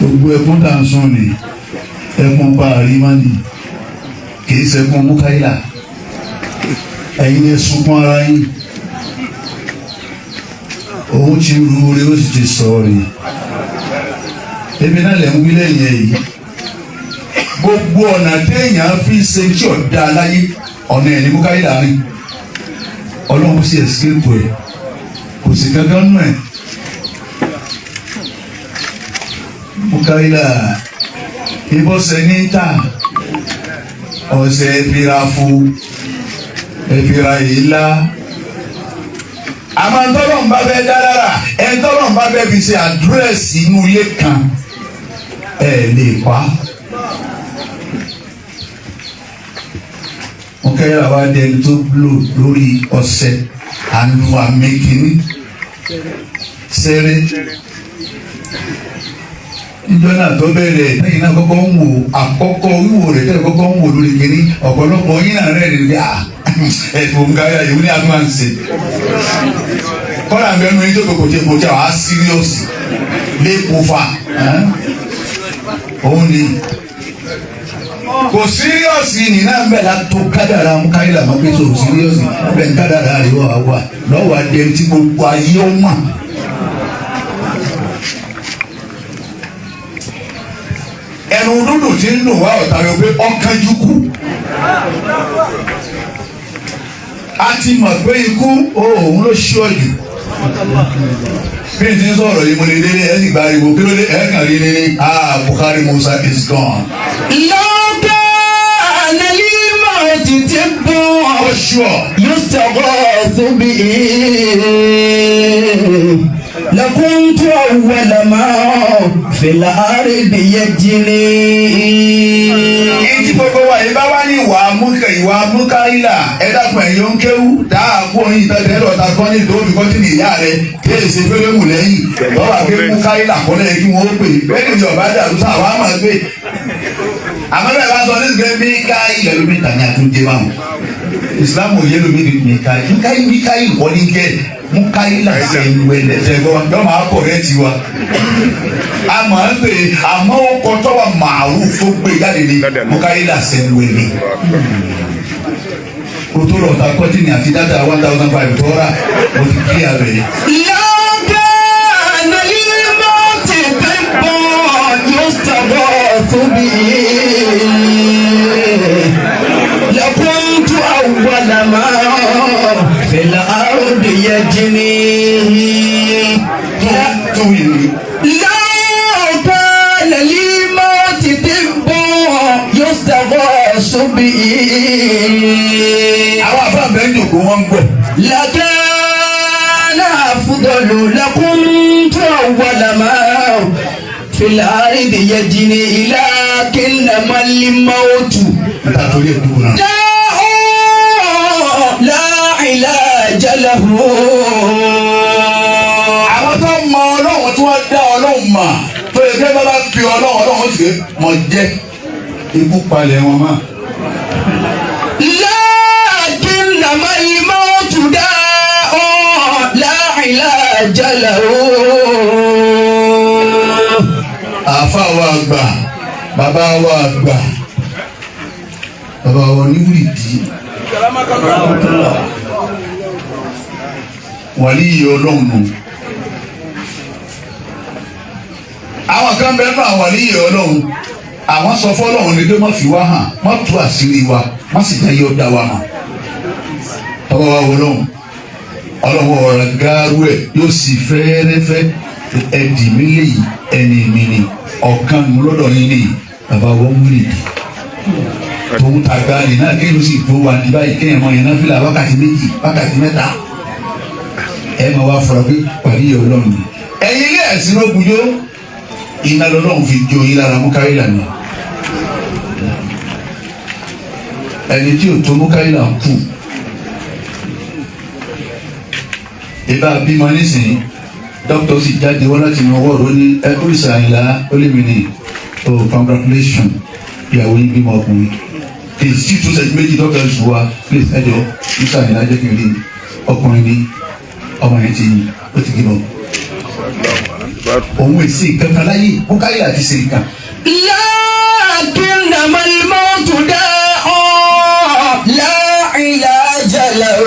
gbogbo ẹkún tá à ń sùn ni ẹkún pa àrímánì kìí ṣẹkún Mukaila ẹ̀yin lè sunkún ara yín òun ti rú orí ó sì ti sọ̀rọ̀ ebi náà lè ń wí lẹ́yìn èyí gbogbo ọ̀nà téèyàn fi ṣe tí ọ̀dà aláyé ọ̀nà ẹ̀ ní Mukaila rìn ọlọ́run sì escape ẹ̀ kò sí kankan nù ẹ̀ Mukaila ìbọ̀sẹ̀ ní ta ọ̀sẹ̀ ẹ̀fìrà fún ẹ̀fìrà ìlà àmọ́ ntọ́lọ́n bá fẹ́ dára ntọ́lọ́n bá fẹ́ fi ṣe àdírẹ́sì inú ilé kan lè pa. Mukaila wa dẹni tó blò lórí ọ̀sẹ̀ àánú àmẹ́kìnní sẹ́rẹ́ níjọ́ náà tó bẹ̀rẹ̀ lẹ́yìn náà kọ́kọ́ ń wò àkọ́kọ́ wíwò rẹ̀ tẹ́lẹ̀ kọ́kọ́ ń wò lórí kìíní ọ̀pọ̀lọpọ̀ yín náà rẹ̀ rí ẹ̀fọ́ Mukaila yìí ní àdúrà ń ṣe kọ́lá mẹ́nu yín tó kò tẹ̀ kò tẹ̀ wá síríọ̀sì lẹ́kọ̀ọ́ fa òun ni kò síríọ̀sì ní náà bẹ́ẹ̀ la tó kádàrá Mukaila máa pèsè ò síríọ̀sì bẹ́ẹ̀ kádàrá rẹ̀ wà lọ́wọ́ adé tí gbogbo ayé ó mà. ẹnu dúdú tí ń dùn wá ọ̀tá yọ pé ọ̀kanjú kú a ti mọ̀ pé ikú òun ló ṣọ́ọ̀jù bí n ti ń sọ̀rọ̀ yìí mo lè délé ẹ̀ sì gba ariwo kí ló dé ẹ̀ kàn rí ní Buhari Musa is gone. lọ́gà ànálímọ̀ títí bọ́ yóò sọ̀rọ̀ tóbi لكنت أول ما في الأرض يجري. Ìtì gbogbo wa yìí bá wá ní ìwà Mukaila ẹ dákun ẹ̀yọ́ ń kéwú dáàbò oyin ìtọ́jú ẹ̀rọ ta kọ́ ní ìdóòbí kọ́tí ní ìyá rẹ̀ kí èyí ṣe fẹ́rẹ́ mù lẹ́yìn lọ́wọ́ àgbẹ̀ Mukaila kọ́lẹ̀ kí wọ́n pè bẹ́ẹ̀ ni ìjọba dàrú sáà wàá máa gbé. Àmọ́ bẹ́ẹ̀ bá sọ ní ìgbẹ́ Mukaila lómi tàní àtúndé wa mọ̀ Ìsìlámù yé lómi Mukaila kọ́ ní jẹ́ Mukaila ṣe ìwẹ̀lẹ̀ ṣẹ̀gbọ́n yọ máa kọ̀ rẹ́ tiwa. A máa ń pè é àmọ́ ó kọ́ tọ́wọ́ màálù tó gbé jáde ní Mukaila ṣe ìwẹ̀lẹ̀. O tó lọ ta kọ́tìnì àti dátà 1,500 tọ́ra o ti kí abẹ. Lọ́gà ànálímọ̀ títí bọ́ yóò sọ̀rọ̀ tóbi. لكنت أول ما في الأرض يجري. لو كان لي موت طب يستغاث به. àwọn afáàbẹ̀ ń dògbò wọn gbọ́. لكان أفضل لكنت أول ما في الأرض يجري لكنما الموت داء لا علاج له. àwọn tó mọ Ọlọ́run tí wọ́n dá Ọlọ́run mà tó yẹ kí bàbá fi Ọlọ́run sì mọ̀ jẹ́ ikú palẹ̀ wọn mọ́. لكنما الموت داء لا علاج له. àfa wa àgbà bàbá wa àgbà bàbá wa oníwìdí wàlíyé Ọlọ́run nù. àwọn kan bẹ́ẹ̀ náà wàlíyé Ọlọ́run àwọn sọ fọ́lọ́run ní pé má fi wá hàn má tú àṣírí wa má sì jẹ́ yóò dá wa hàn. bàbá wa Ọlọ́run ọ̀rọ̀ gáárù ẹ̀ yóò sì fẹ́ẹ́rẹ́fẹ́ ẹ̀dì mi léyìí ẹni mi ni ọ̀kan mi lọ́dọ̀ yín ni bàbá wọn wúlò dì tòun tàgbà ní náà kéèyàn sì tó wà ní báyìí kéèyàn mọ ìyẹn fìlà wákàtí méjì wákàtí mẹ́ta ẹ máa wá fọlọ pé pàdé yẹ Ọlọ́run ni ẹ̀yin ilé ẹ̀sìn lógun yó iná lọ́lọ́run fi jó yín lára Mukaila ni ẹni tí ò tó Mukaila ń kú ìbá bímọ nísìnyí dókítà sì jáde wọn láti mọ ọwọ́ rẹ ní ẹkú ìsàyìnlá ó lè mí ní congratulation ìyàwó yín bímọ ọkùnrin kì í sí tún sẹ́yìn méjì dókítà sùn wá please ẹjọ́ ìsàyìnlá jẹ́ kí n rí ọkùnrin ní ọmọ yẹn ti ó ti bímọ òun èsì kankan láyé Mukaila àti ṣe nǹkan. لكنما الموت داء لا علاج له.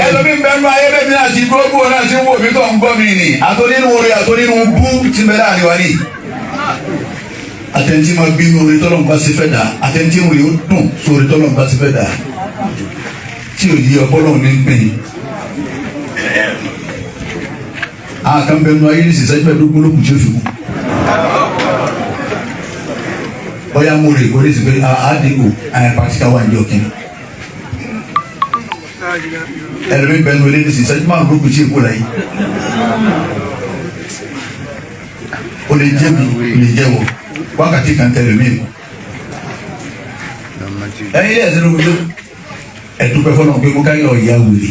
ẹlòmíín bẹ́ẹ̀ ní ayé bẹ́ẹ̀ ní àti gbogbo náà ti ń wò mí tó ń gbọ́ mi nì àtọ́nínú orí àtọ́nínú bú ti bẹ̀rẹ̀ àríwá ni. àtẹ̀ntì máa bínú orí tọ́lọ́mù bá ti fẹ́ dà àtẹ̀ntì ń rí ó dùn sórí tọ́lọ́mù bá ti fẹ́ dà tí ò yí ọpọlọ ní pín. àwọn kan bẹ́ẹ̀ ní ayé ní sísẹ́ gbẹ́dógún lókùn tí ó fi kú. bóyá mo rè kórè sí pé àdìgbò pàṣípà wà ní ọ̀kìn. ẹlòmíín bẹ́ẹ̀ ní olè ní sísẹ́ máa ń lókùn tí èkó láyé. o lè jẹ́ mi o lè jẹ́ wọ wákàtí kan tẹ̀lé mi. ẹ̀yin ilé ẹ̀sìn ló wọlé ẹ̀dúpẹ́ fọlọ́n pé Mukaila ọ̀yà wèrè.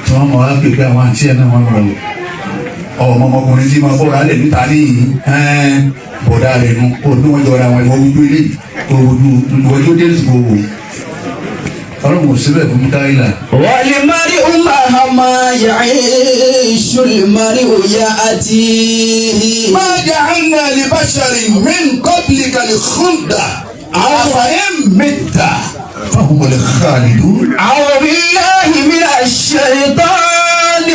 tí wọ́n mọ̀ wá pé pé àwọn àti ẹ̀ náà wọ́n lọ ọmọkùnrin tí máa bọ́ra lẹ̀ níta ní bọ̀dá rẹ̀ nu kó ní wọ́n jọra àwọn ìwọ ojú ilé ìwọ́jú dé ìsìnkú wò ọlọ́run ò síbẹ̀ fún Mukaila. والمرء مهما يعيش المرء يأتيه. ما جعلنا لبشر من قبلك الخلد أفإن مت فهم الخالدون. أعوذ بالله من الشيطان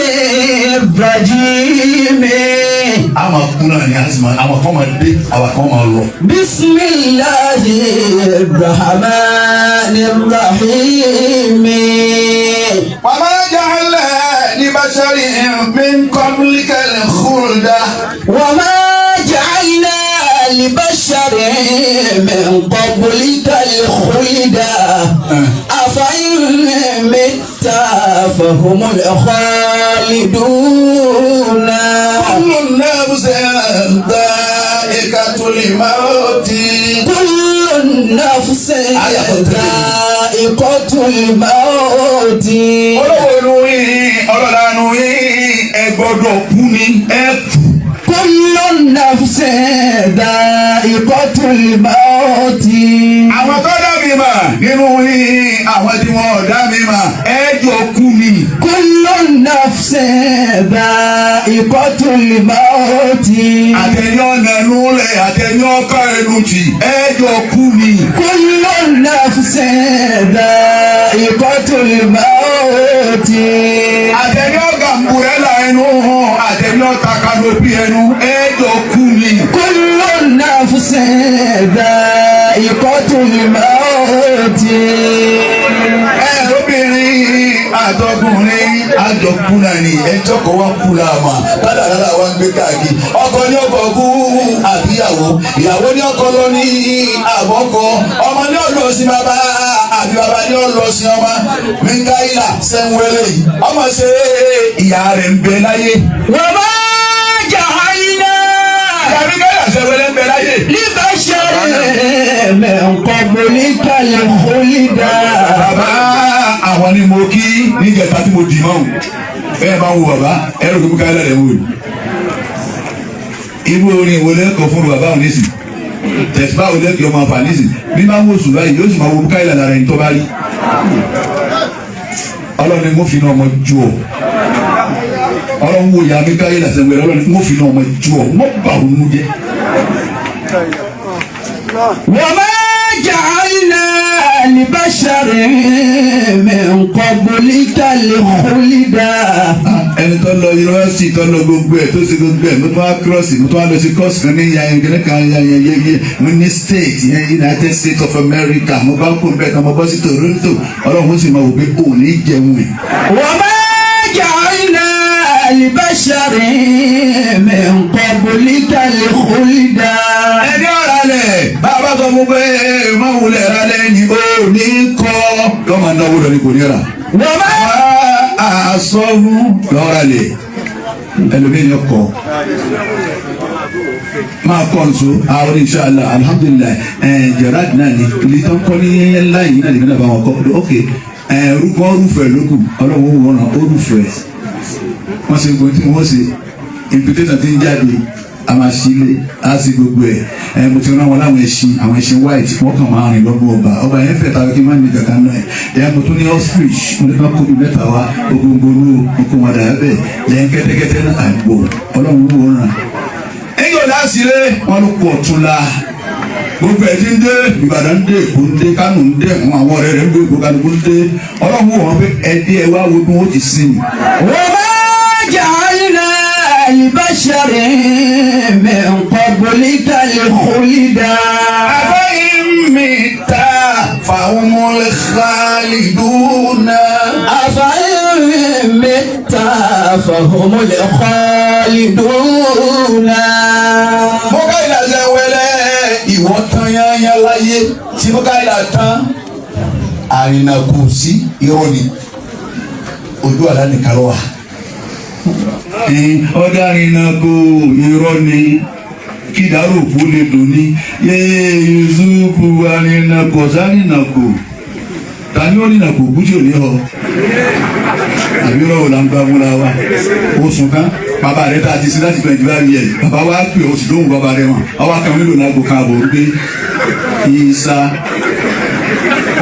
الرجيم. àmà kúnlá ni àsìmá àwọn kan máa dé àwọn kan máa lọ. بسم الله الرحمن الرحيم. وما جعلنا لبشر من قبلك الخلد. وما جعلنا لبشر من قبلك الخلد أفإن مت فهم الخالدون. كل نفس ذائقة الموت. كل نفس ذائقة الموت. olówó yín ọlọ́dàánú yín ẹ gbọ́dọ̀ kú ni ẹ kú. كل نفس ذائقة الموت. àwọn tó dá mi mà nínú yín àwọn tí wọn ò dá mi mà ẹ jọ kú ni. كل نفس ذائقة الموت. àtẹni ọ̀nà ẹnu lẹ̀ àtẹni ọkọ ẹnu tì ẹ jọ kú ni. كل نفس ذائقة الموت. àtẹni ọ̀gá mbùrẹ́là ẹnu àtẹni ọ̀ta kanopi ẹnu ẹ jọ kú ni. كل نفس ذائقة الموت. obìnrin àtọkùnrin àjọkú náà ni ẹjọ́ kan wá kú láàmà ládàládà wá ń gbé káàkiri ọkọ ní ọkọ kú àbíyàwó ìyàwó ní ọkọ lọ ní àbọ̀kọ ọmọ ní ọ̀dọ̀ sí bàbá àbí bàbá ní ọ̀dọ̀ sí ọmọ Mukaila sẹ́ńwẹ́lẹ̀ yìí ọmọ ṣe ìyá rẹ̀ ń bẹ láyé. وما جعلنا Mukaila sẹ́ńwẹ́lẹ̀ ń bẹ láyé. لبشر من قبلك الخلد. bàbá àwọn ni mo kí níjẹta tí mo dì mọ́ bẹ́ẹ̀ bá wo bàbá ẹ̀rọ tó Mukaila rẹ̀ wò ni. irú orin ìwọlé kan fún bàbá òun nísì tẹ̀síbá òun lẹ́kì ọmọ àǹfààní nísì bí máa ń wò sùn báyìí yóò sì máa wo Mukaila lára ẹni tó bá rí. ọlọ́run ni mo fi náà ọmọ ju ọ ọlọ́run wo ìyá Mukaila sẹ́wẹ̀rẹ̀ ọlọ́run ni mo fi náà ọmọ ju ọ mo bà òun mú jẹ. وما جعلنا لبشر من قبلك الخلد. ẹni tó lọ yunifásitì tó lọ gbogbo ẹ tó ṣe gbogbo ẹ mo tún wá kírọ́ọ̀sì mo tún wá lọ sí kọ́ọ̀sì kan ní yayẹnkẹlẹ kan yayẹyẹ mo ní state yẹn United States of America mo bá kó bẹ́ẹ̀ kan mo bọ́ sí Toronto ọlọ́run ó sì máa wò pé òun ní jẹun ẹ̀. وما جعلنا لبشر من قبلك الخلد. ẹni ọ̀rọ̀ alẹ̀ bàbá sọ fún pé máa wulẹ̀ ra lẹ́yìn ó ní kọ́ lọ́mọ náwó lọ ní kò ní rà. وما àṣọ fún lọ́rọ̀ alẹ̀ ẹlòmíràn kọ́ máa kọ́ nso àwọn inṣàlá alhamdulilayi Gerard náà ni ilé tó ń kọ́ ní ńlá yìí náà nìkan náà bá wọn kọ́ ok orúkọ orúfẹ́ lókù ọlọ́wọ́ wọn orúfẹ́ wọ́n ṣe gbọ́n tí wọ́n ṣe invitation ti ń jáde a máa sílé a sì gbogbo ẹ̀ mo ti rán wọn láwọn àwọn ẹṣin white wọ́n kàn máa rìn lọ́dún ọba yẹn fẹ̀ tàbí kí n má ní kankan náà ẹ̀ mo tún ní ostrich mo ní ká kóbi mẹ́ta wá ogongoro oko wọn dà bẹ́ẹ̀ lẹ́yìn kẹ́tẹ́kẹ́tẹ́ náà àgbo ọlọ́run ló wọ́n ràn. ẹ̀yìn ọ̀la sílé wọn ló pọ̀ tún la gbogbo ẹ̀ ti ń dé Ìbàdàn ń dé Èkó ń dé Kánò ń dé àwọn ọ̀rẹ́ rẹ̀ ń dé Èkó Kánò ń dé ọlọ́run wò wọ́n pé ẹ̀dí ẹ̀ wá wo bí wọ́n ti sìn. wọ́n bá ja'alna لبشر من قبلك الخلد أفإن مت فهم الخالدون أفإن مت فهم الخالدون. mo ká ìlà ṣe wẹlẹ ìwọ tán yányá láyé tí mo ká ìlà tán àrìnà kò sí irọ́ ni ojú àlá nìkan ló wà. ọ̀dà àrìnà kò irọ́ ni kí dàrú kú lè dùn ní yéé Yusufu àrìnà kò sárìnà kò tani ó rìnà kò kú tí ò ní họ àbí rọ̀ là ń bá múra wa oṣù kan bàbá rẹ tá a ti sí láti gbẹ̀jú báyìí yẹ bàbá wa pè oṣù lóhùn bàbá rẹ wọn ọwọ́ kan nílò lágbo kan àbò gbé ìsà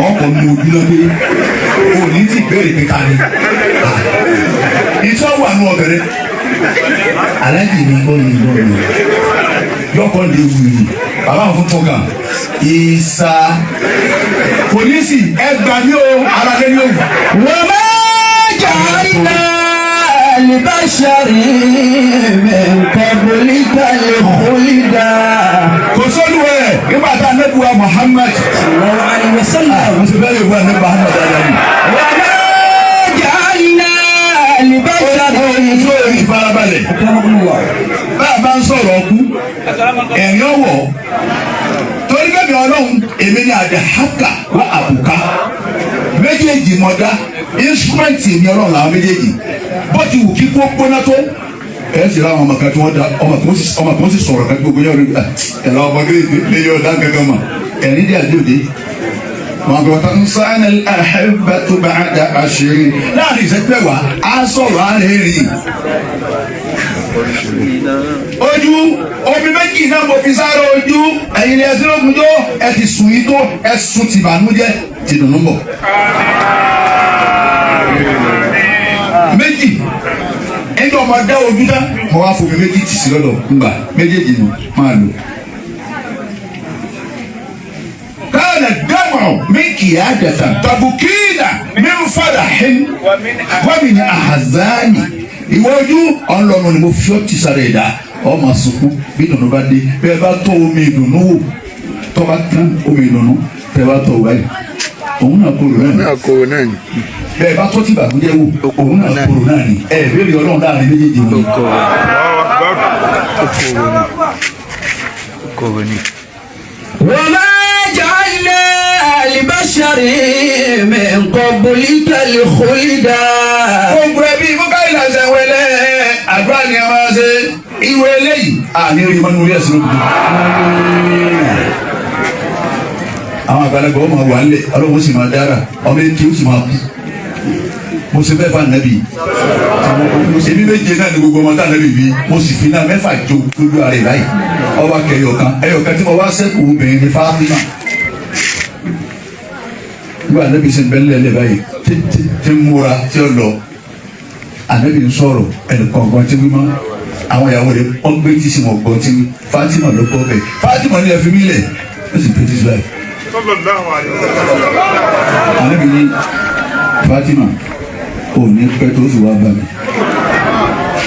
ọkọ̀ ní ojú lọ́gbé òní ti bẹ̀rẹ̀ pé ká ní ìtọ́ wà ní ọ̀bẹ̀rẹ̀ aláàjì ní bọ́ọ̀lù bọ́ọ̀lù yọkọ̀ lè wù mí bàbá àwọn fún tọ́gà ìsà polisi ẹgbàá ní o ara lé ní òwú. wọ́n máa ja'alna لبشر من قبلك الخلد. kò sólu ẹ̀ nígbà tá a nẹ́bù wa Muhammad sallallahu alaihi wasallam. mo ti bẹ́ẹ̀ yóò wá nẹ́bù Muhammad dáadáa ni. wọ́n máa ja'alna لبشر. tó ìfarabalẹ̀ bá a bá ń sọ̀rọ̀ ọkú ẹ̀rín ọ̀wọ̀ torí bẹ́ẹ̀ ni ọlọ́run èmi ni àdàhàkà wà àbùká méjèèjì mọ̀dá instrument ni ọlọ́run làwọn méjèèjì bó ti wù kí kó gbóná tó ẹ sì ra àwọn ọmọ kan tí wọ́n da ọmọ kan sì sọ̀rọ̀ kan gbogbo yẹn ẹ̀rọ ọmọdé lè yọ ọ̀dà gẹ́gẹ́ mọ̀ ẹ̀rín dí àdéhùn wọn kò tán sáyẹn al-ahibbatu ba'da ashrin láàrin ìṣẹ́pẹ́ wa á sọ̀rọ̀ àárín ojú omi méjì náà mo fi sáré ojú ẹ̀yin ẹ̀ sínú ogunjó ẹ ti sùn yìí tó ẹ sùn tìbànújẹ́ ti dùnú bọ̀. méjì ẹni ọmọ dá ojú dá mo wá fomi méjì tì sí lọ́dọ̀ ńgbà méjèèjì nù máa lò. káàdà dámọ̀ mi kì í àdàtà tàbùkìnà mi ń fàdà hẹ́n wàmí ní àhàzáàní ìwọ ojú ọlọ́run ni mo fi ọ́ ti sára ẹ̀dá ọmọ sunkún bí ìdùnnú bá dé bẹ́ẹ̀ bá tọ́ omi ìdùnnú wò tọ́ bá tán omi ìdùnnú tẹ́ bá tọ́ wáyé òun náà kúrò náà ni bẹ́ẹ̀ bá tọ́ tí bàbújẹ́ wò òun náà kúrò náà ni ẹ̀ bẹ́ẹ̀ rí ọlọ́run láàrin méjèèjì wò. وما جعلنا لبشر من قبلك الخلد. gbogbo ẹbí mọ́ká ìlànà ìwẹ̀lẹ̀ àdúrà ni a máa ṣe ìwé eléyìí àní rí mọ́nú orí ẹ̀sìn lókùn. àwọn àgbàlagbà ọmọ wà nílẹ̀ ọlọ́run sì máa dára ọmọ ẹni tí ó sì máa kú. mo ṣe fẹ́ fà nàbì èmi méje náà ni gbogbo ọmọ tá nàbì bí mo sì fi náà mẹ́fà jó lójú ara rẹ̀ báyìí ọba kẹyọkan ẹyọkan tí mo wá sẹ́kù obìnrin ní Fátímà nígbà nàbì sì ń bẹ́ nílẹ̀ báyìí tí ń múra tí ó lọ ànábì ń sọ̀rọ̀ ẹnìkan ọgbọ́n tí wí mọ́ àwọn ìyàwó rẹ̀ wọ́n gbé tí sì mọ̀ gbọ́n tí wí Fátímà ló gbọ́ bẹ́ẹ̀ Fátímà ní ẹ̀fí mílẹ̀ ó sì pété sí báyìí. ànábì ní Fátímà ò ní pẹ́ tó sì wá bá mi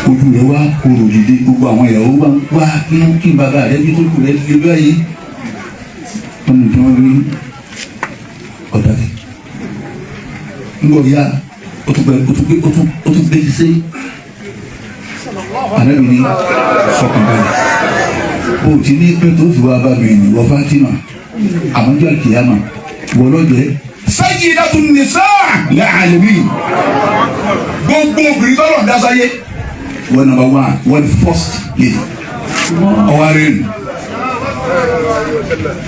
ojú rẹ̀ wá kúrò dìde gbogbo àwọn ìyàwó wá kí n bàbá rẹ̀ bí tó kù rẹ̀ lé báyìí wọ́n ní kí wọ́n rí ọ̀dà rẹ̀ ńgbọ̀ ya o tún gbé ti sẹ́yìn alẹ́ mi ní fọkànbalẹ̀ o ti ní pé tó fi wá bá mi ní wọ́n Fátímà àmọ́jọ́ àkìyàmà wọ́lọ́jẹ́ sayyidatun nisaa la'alamin gbogbo obìnrin tọ́lọ̀ dásáyé wọ́n number one wọ́n first lady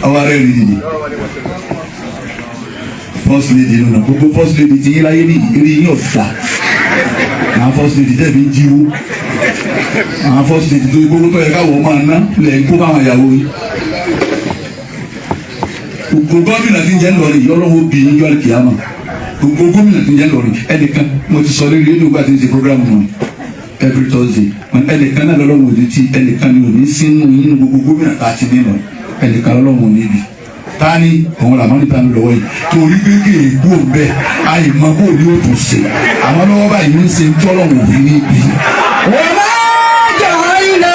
ọwọ́ rẹ̀ nìyí first lady nínú gbogbo first lady ti yín láyé ní ìrírí yín ọ̀dà náà first lady tẹ̀ mí jíwó àwọn fọ́ọ̀sì tó gbogbo tó yẹ káwọ́ máa ná lẹ̀ kó káwọn ìyàwó yìí. gbogbo gómìnà ti ń jẹ́ ńlọrin yọlọ́wọ́ bí níjọ́ àlùkìyámà gbogbo gómìnà ti ń jẹ́ ńlọrin ẹnìkan mo ti sọ lórí rédíò gbà tí ń ṣe programu náà every Thursday ẹnìkan náà lọ́lọ́wọ́ òde tí ẹnìkan ni òní sínú nínú gbogbo gómìnà tá a ti nínú ẹnìkan lọ́lọ́wọ́ òní bi tani òun làwọn níta ń lọ́wọ́ yìí torí gbégbé ègbó bẹ́ẹ̀ àyèmọ́ bó ní o tún ṣe àwọn lọ́wọ́ báyìí ń ṣe tọ́lọ́wọ́ òfin ní ibi. wọ́n máa jà iná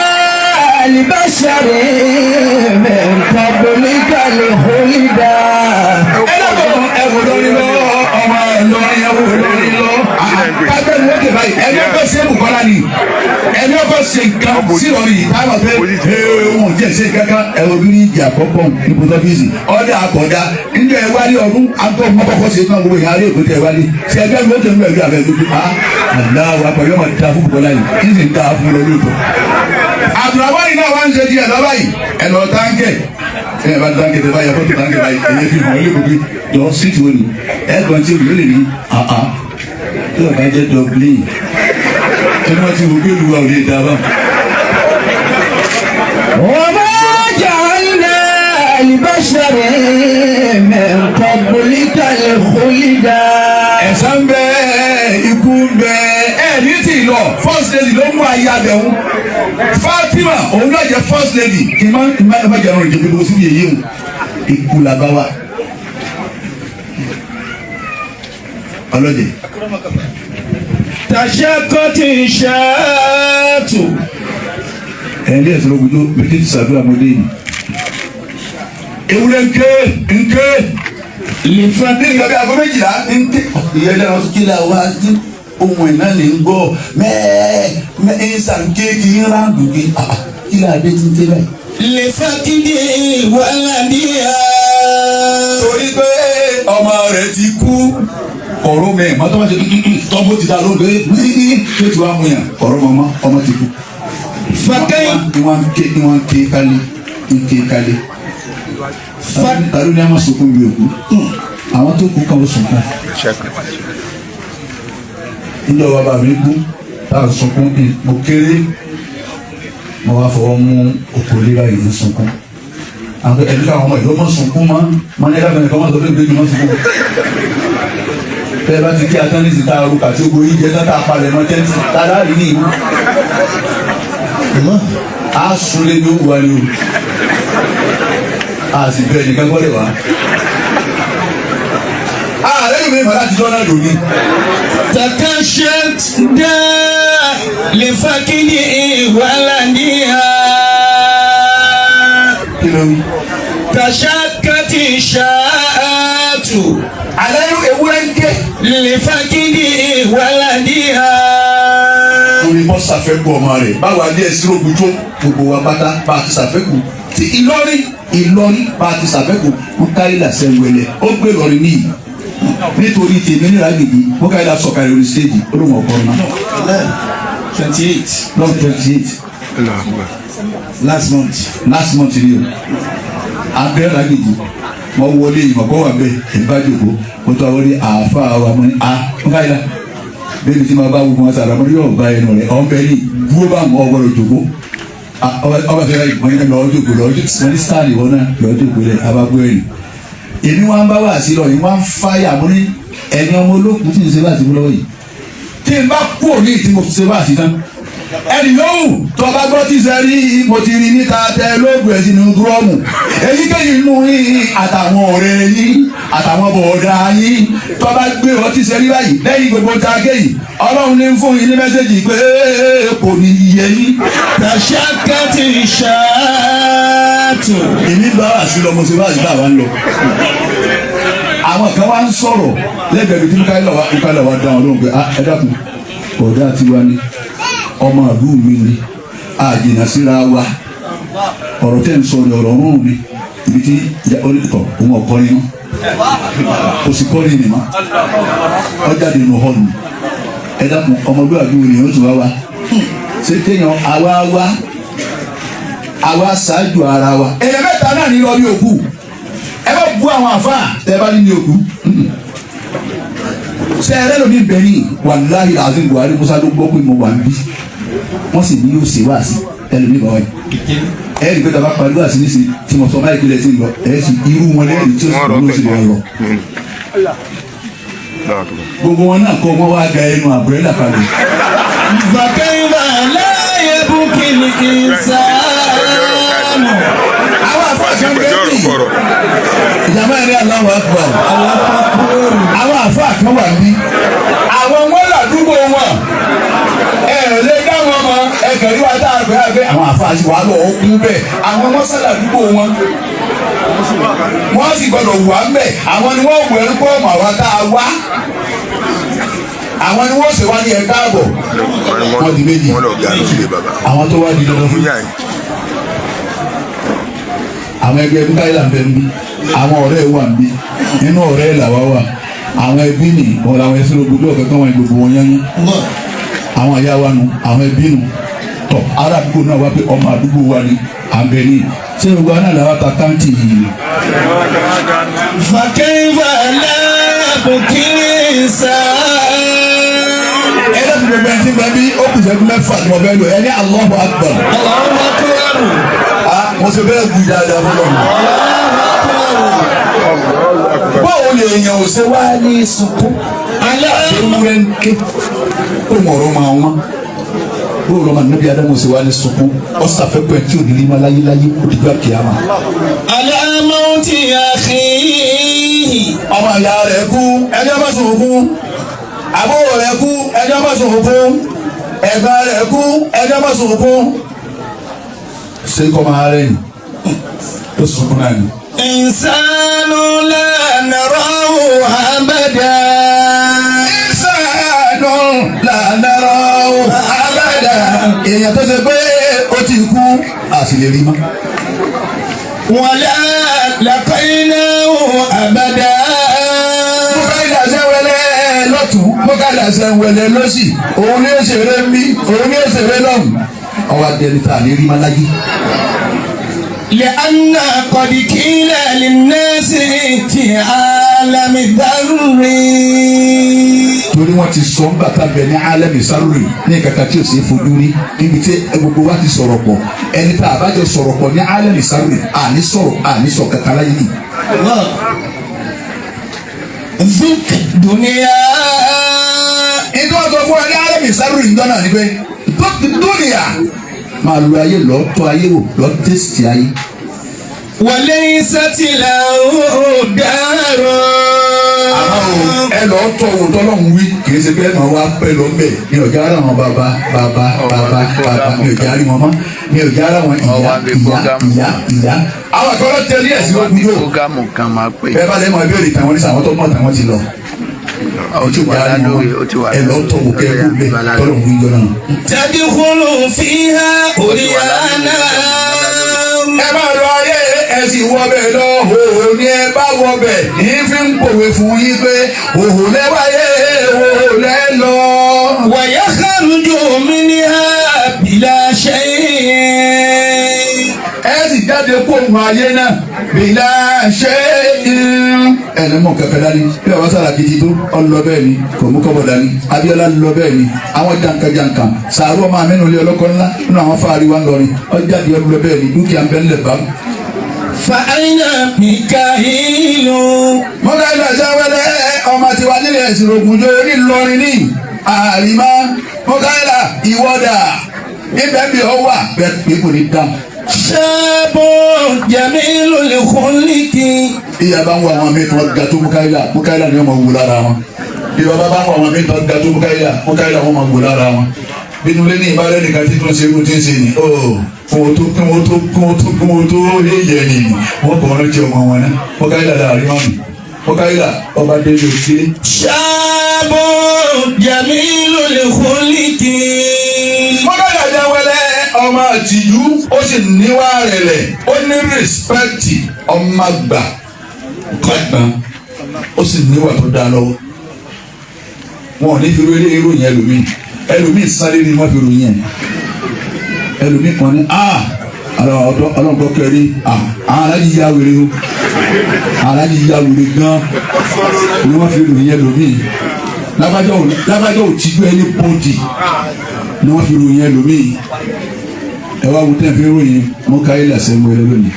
àlìbáṣárì mẹ́ǹkan bolíkàlì hólídà. ẹ̀wọ̀n lórí lọ ọmọ ẹ̀lọrin ẹ̀wọ̀n lórí lọ. kábẹ́ ní wọ́n báyìí ẹni ọkọ̀ ṣe é bùkọ́lá ni ẹni ọkọ̀ ṣe nǹkan sí lọ́rí yìí táwọn fẹ́ wọn jẹ́ ṣe kankan ẹ̀wọ̀n bí ní ìjà àkọ́kọ́ ní pọtọ́fíìsì ọ̀dà àkọ́dá níjọ́ ẹ̀wálé ọdún àtọ́ mọ́kọ́kọ́ ṣe náà gbogbo ìyára èkó tẹ̀ ẹ̀wálé ṣe ẹgbẹ́ mi ó tẹ̀ mú ẹ̀rí àbẹ̀ lójú aláwọ̀ àpẹẹrẹ ọmọ ti ta fún bùkọ́lá yìí kí sì ń ta fún lọ lóòótọ́. àtùràwọ̀ yìí náà wá ń ṣe díẹ̀ lọ́ báyìí ẹ̀ lọ táǹkẹ̀ ẹ̀ bá táǹkẹ̀ tẹ báyìí fọ́tò táǹkẹ̀ báyìí ẹ̀yẹ fi hàn lébùgbé jọ síìtì wo ni ẹ̀gbọ́n tí olùdó lè ní tí ọ̀gá jẹ́ dublin tí wọ́n ti wò pé olùwà ò lè dá bá. wọ́n máa jà iná àlìbáṣárì mẹ́ǹkan bolíkàlì hólídà. ẹ̀san ń bẹ ikú ń bẹ ní tí ì lọ first lady ló mú ayé abẹ́hùn Fatima òun náà jẹ́ first lady ìmọ̀ jẹ́ ọ̀rọ̀ ìjọba síbi èyí o ikú la bá wa. ọlọ́dẹ. tàṣàkọ́tì ṣáàtù. ẹ̀ẹ́dẹ́ ẹ̀sọ́ ló gbójú méjì ti sàdúrà mọ́lẹ́ yìí. ewúrẹ́ nke lìfẹ́ ní ìgbà bí aago méjìlá nke. ìyá ẹ̀dá wọn kí la wá sí ohun ẹ̀ náà lè ń gbọ́ mẹ́ẹ̀ẹ́ sànkéèkì ńláńdù kí la dé ti ń tẹ́ báyìí. lìfẹ́ kíndì wàhálà níyà. torí pé ọmọ rẹ̀ ti kú ọ̀rọ̀ mẹ́ mọ́tò máa ṣe tọ́gbó ti dá lóde tó ti wá mú yàn ọ̀rọ̀ mọ́mọ́ ọmọ ti kú. fàkẹ́yì. ni wọ́n ké kálé tàbí ní a máa sunkún bí òkú àwọn tó kú kàn ó sunkún. níjọ́ bàbá mi kú táà sunkún mo kéré mo wá fọwọ́ mú òkú lé báyìí ní sunkún. àwọn ẹni káwọn ọmọ ìlú ọmọ sunkún máa ní ẹlẹ́gbẹ̀ẹ́ kan máa sọ pé bébí máa sunkún. bẹ́ẹ̀ bá ti kí atánìsì tá a rú kàtí ó gbóyè jẹ́ tán tá a palẹ̀ mọ́ tẹ́ǹtì tára rí ní ìlú. a súnlé ní òwú wa ni o a sì bẹ́ẹ̀ nìkan gbọ́dọ̀ wá. ààrẹ yóò mímọ́ láti jọ́ náà lónìí. takashat dá lè fa kíni wàhálà níyà. kí ló ń. tashakati ṣáàtù. àlẹ́ ewúrẹ́ ń ké. lè fa kíni wàhálà níyà. torí bọ́ sàfẹ́kù ọmọ rẹ̀ báwo adé ẹ̀sìn ògùn tó gbogbo wa pátá bá a ti sàfẹ́kù ti Ìlọrin bá a ti sàfẹ́kù Mukaila sẹ́wẹ̀lẹ̀ ó gbé lọ́rin níyì nítorí tèmi nílá gidi Mukaila sọ̀kalẹ̀ orí stéèjì ó lóun ọ̀pọ̀ ọ̀nà. 28. long 28. last month ni o abẹ́rẹ́ lágìdì wọ́n wọlé ìmọ̀kọ́ wà bẹ́ẹ̀ ìbájòkó ó tó àwọn ní àáfàá wa mọ́ ní Mukaila bẹ́ẹ̀ni tí ma bá wù mọ́ sára mọ́ yóò bá ẹnu rẹ̀ ọ̀n bẹ́ẹ̀ ni dúró bá mọ́ ọgbọ́dọ̀ jòkó ọba fẹ́rẹ́ ìgbọ́n yẹn lọ́ọ́ jòkó lọ́ọ́ ní sáàlì wọn náà lọ́ọ́ jòkó lẹ̀ abágbó ẹ̀yìn. èmi wá ń bá wà sí lọ yìí wá ń fáyà mọ́ ní ẹni ọmọ olókùn tí ń ṣe láti lọ́wọ́ yìí tí n bá kú òní tí mo ṣe bá sí tán ẹni yóò tọba gbọ́ tí sẹ́ rí mo ti rí níta tẹ lóògùn ẹ̀ sínú gúrọ́ọ̀mù èyíkéyìí inú yín àtàwọn ọ̀rẹ́ yín àtàwọn bọ̀ọ̀dà yín tọba gbé ọtí sẹ́ rí báyìí lẹ́yìn gbogbo ta kéyìí ọlọ́run ní fún yín ní mẹ́sẹ̀gì pé kò ní yẹ yín. tàṣàkàtì ṣáàtù. èmi bá wà sí lọmọ sí báyìí bá wa ń lọ àwọn kan wá ń sọ̀rọ̀ lẹ́gbẹ̀ẹ́ bí tí Mukaila wa dán ọlọ́run pé ẹ dákun ọ̀dà tiwa ni ọmọ ìlú mi ni àjìnà síra wa ọ̀rọ̀ tẹ́ ń sọ ní ọ̀rọ̀ ọ̀run mi ibi tí onítọ̀ òun ọ̀kọ́rin mọ́ kò sì kọ́rin nìmọ́ ọjà dènà hall mi ẹ dákun ọmọdé àdúgbò ni ó tún wá wá ṣé kéèyàn àwa ṣáájú ara wa. èèyàn mẹ́ta náà ní lọ bí òkú ẹ bá bu àwọn àfáà tẹ bá ní ní òkú ṣe ẹrẹ́ lómi bẹ̀rẹ̀ wàláhì azim Buhari Musa ló gbọ́ pé mo wà ń bí wọ́n sì ní yóò ṣe wá sí ẹlòmíì bá wáyé ẹ rí i pé tàbá parí wá sí nísìnyí tí mo sọ báyìí kílẹ̀ sí lọ ẹ sì irú wọn lẹ́yìn tí ó sì máa lọ. gbogbo wọn náà kọ́ wọ́n wá ga ẹnu àbúrẹ́là kalẹ̀. Fàkẹ́yìnbá láyé bukini ìsánù. àwọn àfọ̀kàn bẹ́ẹ̀ ni ìjàmbá ẹ̀rí Allahu Akbar. àwọn àfọ̀kàn wà ní. àwọn wọn làdúgbò wọn lè dá wọn mọ ẹgbẹ̀rún wa tá a gbé àgbẹ̀ àwọn àfọ̀kàn wà lọ kú bẹ́ẹ̀ àwọn wọn sàlàdúgbò wọn wọ́n sì gbọ́dọ̀ wà ń bẹ̀ àwọn ni wọ́n wẹ̀ ń pọ̀ mọ́ àwọn tá a wá àwọn ni wọ́n ṣe wá ní ẹ̀ka àbọ̀ wọ́n di méjì àwọn tó wá di lọ́dọ̀ fún àwọn ẹgbẹ́ Mukaila ń bẹ ń bí àwọn ọ̀rẹ́ wà ń bí nínú ọ̀rẹ́ làwa wà àwọn ẹbí nì wọn làwọn ẹsẹ̀ lóògùn ọ̀kẹ́kẹ́ wọn gbogbo wọn yányán àwọn àyà wa nù àwọn ẹbí nù tọ ará àdúgbò náà wá pé ọmọ àdúgbò wa ni àbẹ̀ní ṣé gbogbo àná làwọn ta káńtì yìí. Fàkẹ́yìnbá láyé bukini ìsánù. ẹlẹ́sìn gbogbo ẹni tí ń bẹ bí ó kù sẹ́kù mẹ́fà ni mo fẹ́ lò ẹni Allahu Akbar. Allahu Akbar. mo ṣe bẹ́ẹ̀ gbù dáadáa fún ọmọ. báwo lè èèyàn ò ṣe wá ní sunkún. ewúrẹ́ ń ké ó mọ̀ ọ̀rọ̀ máa wọ́n. báwo lọ́mọ níbi Ádámù ṣe wá ní sunkún ọ̀sàfẹ́ pẹ̀ tí ò ní rí ma láyéláyé ó ti gbà kíyàmá. Alámọ̀ tí a kì í. ọmọ ìyá rẹ̀ kú ẹjọ́ bá sùn kú àbúrò rẹ̀ kú ẹjọ́ bá sùn kú ẹ̀gbọ́n rẹ̀ kú ẹjọ́ bá sùn kú. ṣé kọ́ máa rẹ̀ ni ó sunkún náà ni. Ìsánú lánàrọ̀ àbàdà. ìsànù lànàrọ̀ àbàdà. èèyàn tó ṣe pé ó ti kú àṣìlérí mọ́. Wàlá làkàínà àbàdà. Mukaila sẹ́wẹ́lẹ́ lọ́tún Mukaila sẹ́wẹ́lẹ́ lọ́sì òun ní òṣèré ń bí òun ní òṣèré lọ́hùn. ọwọ́ adẹ́ni tá a lè rí ma láyé. لأن قد قيل للناس في عالم الذر. torí wọ́n ti sọ nígbà tá a bẹ̀ ní alẹ́mi sáré ní kàkà tí o sì fojú rí níbi tí gbogbo wa ti sọ̀rọ̀ pọ̀ ẹni tá a bá jọ sọ̀rọ̀ pọ̀ ní alẹ́mi sáré àní sọ̀rọ̀ kàkà láyé ni. ذك دنيا. ìdí wọn sọ fún ẹ ní alẹ́mi sáré ìjọ́nà ni pé dúnìyà máa lo ayé lọ tọ́ ayé wò lọ tẹ́sítì ayé. وليست له دار. ẹ lọ tọ́ wò tọ́lọ́hún wí kìí ṣe bẹ́ẹ̀ máa wá pẹ́ lọ bẹ́ẹ̀ mi ò já ara wọn bàbá mi ò já rí wọn mọ́ mi ò já ara wọn ìyá. àwọn àkọ́rọ́ tẹ́lẹ̀ ẹ̀ sí lọ́dún yóò. bẹ́ẹ̀ bá lè mọ ìbéèrè tàwọn ní sàwọn tó mọ̀ tàwọn ti lọ. ẹ lọ tọ́ wò kẹ́ ẹ kú bẹ́ẹ̀ tọ́lọ́hún wí jọ náà. تدخل فيها أريانا. ẹ máa lọ ayé ẹ sì wọ bẹ́ẹ̀ lọ òhò ni ẹ bá wọ bẹ́ẹ̀ ní fi ń pòwe fún yín pé òhò lẹ́wàyé òhò lẹ́ lọ. ويخرج منها بلا شيء. ẹ sì jáde kó ohun ayé náà bìlà ṣe ẹni mọ kẹkẹ dání bí àwọn sára kìí tó ọlọ bẹ́ẹ̀ ni kò mú kọ́bọ̀ dání Abíọ́lá lọ bẹ́ẹ̀ ni àwọn jankan sàárọ máa mẹnu lé ọlọkọ ńlá nínú àwọn fáàrí wa ńlọrin ọjà di ọlọ bẹ́ẹ̀ ni dúkìá ń bẹ ńlẹ̀ bá. فأين ميكائيل. Mukaila sẹ́wẹ́lẹ́ ọmọ tiwa nílẹ̀ ẹ̀sìn ògùnjọ́ onílọrin ní àrímá Mukaila ìwọ́dà ibẹ̀ bí ọ wà bẹ́ẹ̀ pé kò ní dáhùn. شاب جميل الخلق. ìyá bá ń wọ àwọn mẹ́tọ́ ga tó Mukaila ni wọ́n máa wù lára wọn. bí bàbá bá ń wọ àwọn mẹ́tọ́ ga tó Mukaila wọ́n máa wù lára wọn. bínú lé ní ìbára ẹnìkan tí tó ń ṣe irú tí ń ṣe ni kí wọ́n tó yẹ ni wọ́n kọ́ ọ́n jẹ́ ọmọ wọn náà Mukaila láàrin wọn. Mukaila ọba délé òkè. شاب جميل الخلق. Mukaila Jawele ọmọ àtìjú ó sì níwá rẹ̀lẹ̀ ó ní rìspẹ́kìtì ọmọ àgbà kọ́gbọ́n ó sì níwà tó dáa lọ́wọ́ wọn ò ní fi wéré ìròyìn ẹlòmíì sáré ni wọ́n fi ròyìn ẹ̀ ẹlòmíì kan ní ọlọ́nkọ́ kẹrin àwọn alájí yá wèrè o alájí yá wèrè gan ni wọ́n fi ròyìn ẹlòmíì lábàjọ́ ò ti gbé ẹni bọ́ọ̀dì ni wọ́n fi ròyìn ẹlòmíì ẹ wá wùtẹ́ fi ròyìn mọ́ káyé làṣẹ mọ́ ẹ lónìí.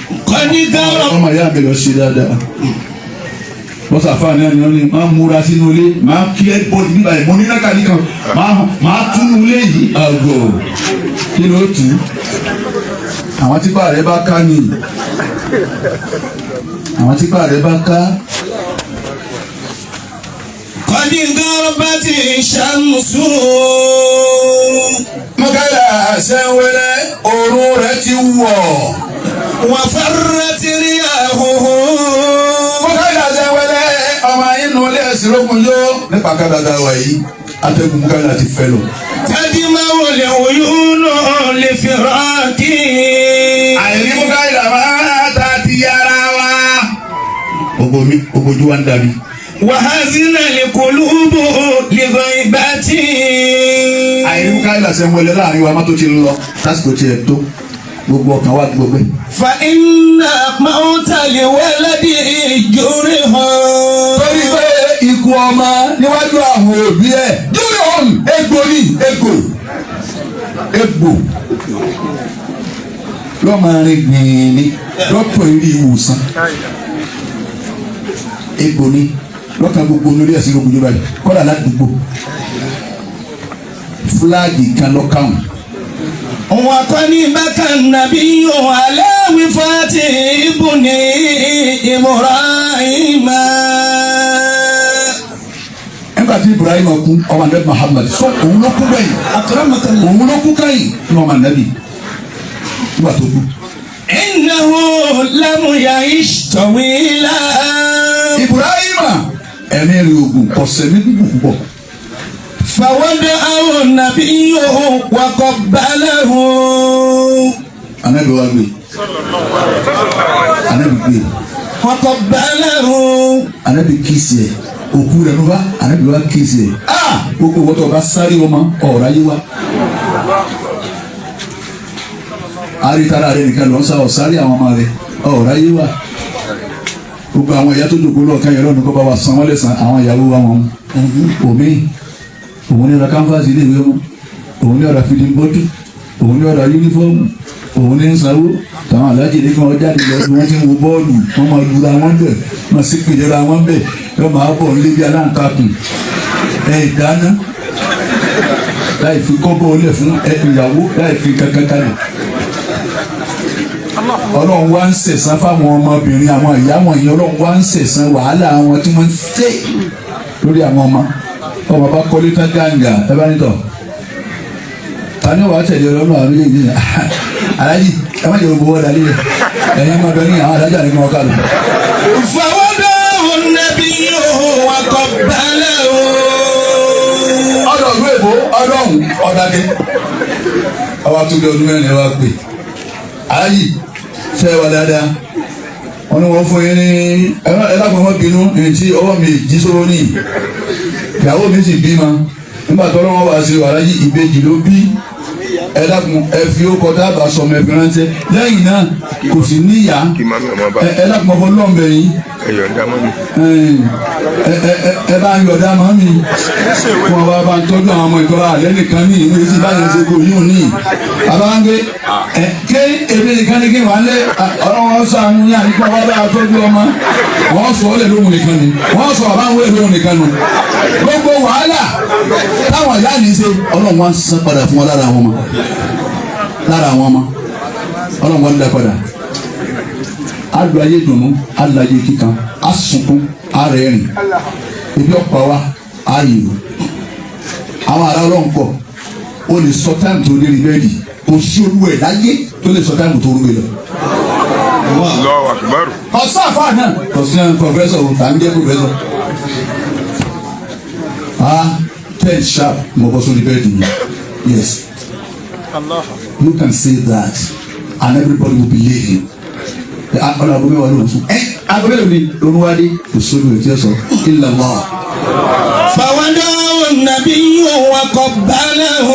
ọmọ ìyá mi lọ ṣe dáadáa bọ́sà fáà náà ni wọ́n ní máa múra sínú ilé máa kí ẹ bọ́ọ̀dù nígbà yìí mo ní lákàlí kan máa túnú ilé yìí àgọ̀ kí ló tù ú àwọn típa rẹ bá ká ni àwọn típa rẹ bá ká. Kọ́dí gọ́rọ́bá ti ṣàmùsù. mọ́kàlá sẹ́wẹ́lẹ́ oorun rẹ ti wọ̀. Wà fẹ́rẹ́ ti rí àhóhó. mọ́kàlá sẹ́wẹ́lẹ́ ọmọ inú ilé ẹ̀sìn lókun yó nípa kádàdà wà yìí atẹ́gùn mọ́kàlá ti fẹ́ lọ. Tẹ́dí máa wọlé oyún náà lè fi rántí. àìrí mọ́kàlá máa ta ti yára wa. ogojú wa ń dàbí. Wàhásínà lè kolúbò lè gbọ́ ìgbà tí. àìrí mọ́kàlá sẹ́wẹ́lẹ́ láàrin wa má tó ti lọ lásìkò tiẹ̀ tó gbogbo ọkàn wa gbogbo. Fa iná máa lè wẹ́lẹ́dì ìjórè hàn. torí pé ikú ọmọ níwájú àwọn òbí ẹ̀ júlẹ̀ ọ̀hún egbò ní egbò lọ́mọ rin gbìyìn ní dọ́kítọ̀ ilé ìwòsàn egbò ní lọ́kàn gbogbo lórí ẹ̀sìn gbogbo ìjọba yìí kọ́dà ládùúgbò fúláàgì kan lọ́kàn. Òun akọni bákan nàbí yóò aláwí fati ibùní Ibrahima. nígbà tí Ibrahim kú ọmọ anabi Muhammad sọ òun ló kú bẹ́yìn òun ló kú káyìn ní ọmọ anabi nígbà tó kú. Innahu lam ya'ish tawila. Ibrahima ẹ̀mí rẹ̀ ogun ọ̀sẹ̀ mi dúdú púpọ̀. فودعه النبي وقبله. anabi wa gbé anabi gbé وقبله. anabi kìsì ẹ òkú rẹ̀ ló bá anabi wa kìsì ẹ gbogbo wọ́tọ̀ ọba sáré ọmọ ọ̀rọ̀ ayé wa àrítara rẹ̀ nìkan lọ ń sá ọ̀sáré àwọn ọmọ rẹ̀ ọ̀rọ̀ ayé wa gbogbo àwọn ìyá tó dògbò lọ́ọ̀kan yẹn lọ́nà kọ́ bá wa san wọ́n lẹ́sàn àwọn ìyàwó wa wọn omi òun ní ọ̀rọ̀ káńfàsì ilé ìwé wọn òun ní ọ̀rọ̀ fìdí bọ́tù òun ní ọ̀rọ̀ yúnífọ́ọ̀mù òun ní sanwó táwọn alájì ní kí wọ́n jáde lọ bí wọ́n ti ń wo bọ́ọ̀lù wọ́n máa lura wọn bẹ̀ wọ́n sì pèjọra wọn bẹ̀ yóò máa bọ̀ nílé bí aláǹkàkùn ìdáná láì fi kọ́bọ̀ olè fún ìyàwó láì fi kankan kalẹ̀ ọlọ́run wá ń sẹ̀sán fáwọn ọmọbìnrin àwọn ìyá wọ̀nyí ọlọ́run wá ń sẹ̀sán wàhálà wọn tí wọ́n ń ṣe lórí àwọn ọmọ bá kọ́lé tán gàǹgà ẹ bá nítọ̀ tani wàá tẹ̀lé ọlọ́run àwọn méjèèjì ní alájì ẹ má jẹ́ gbogbo wọn dalí rẹ̀ ẹ̀yin máa bẹ ní àwọn adájà ní kí wọ́n kà lọ. فودعه النبي وقبله. ọ̀dọ̀ ìlú èbó ọdọọhún ọdàdé ọba tó dé ọdún mẹ́rin ẹ wá pè alájì fẹ́ wà dáadáa wọn ni wọ́n fún yín ní ẹlẹ́gbọ̀n bínú èyí tí ọwọ́ mi jí sóró ní ìyàwó mi sì bímọ nígbà tó lọ́wọ́ wá sí wàhálà yìí ìbejì ló bí ẹlẹ́gbọ̀n ẹ̀fí ó kọjá àbá sọmọ ẹ̀fí ránṣẹ́ lẹ́yìn náà kò sí níyà ẹlẹ́gbọ̀n fún lọ́ọ̀bẹ yìí ẹ bá ń yọ̀dá mọ́ mi wọn bá ń tọ́jú àwọn ọmọ ìkọ́ra àlẹ́ nìkan ní ìwé sí báyìí ṣe kò yún ní àbáńgé ké èmi nìkan ní kí wọ́n lé ọlọ́wọ́ sànú ní àníkọ́ wọn bá tọ́jú ọmọ wọ́n sọ ọ́ lè lóhun nìkan ni wọ́n sọ àbáwọ̀ èlò nìkan nu gbogbo wàhálà táwọn ìyá ní í ṣe ọlọ́run wọn san padà fún wọn lára àwọn ọmọ ọlọ́run wọn lẹ padà adu ayé dùnú adu ayé kíkan asunkun arẹ́rìn ebi ọ̀pá wa ayò àwọn ará ọlọ́run pọ̀ o lè sọ táìmù tó lérí bẹ́ẹ̀dì kò sí olúwẹ̀ láyé tó lè sọ táìmù tó rúwẹ̀ lọ. ọ̀sán àfáà náà ọ̀sán pọfẹ́sọ̀ tàǹjẹ́ pọfẹ́sọ̀ 10 sharp mo bọ́ sórí bẹ́ẹ̀dì mi yes you can say that and everybody will believe you. ọ̀nà àgọ́ mẹ́wàá ló ń sùn. àgọ́ mẹ́wàá ni olúwadé kò sóri òtí ẹ̀ sọ illa Allah. فودعه النبي وقبله.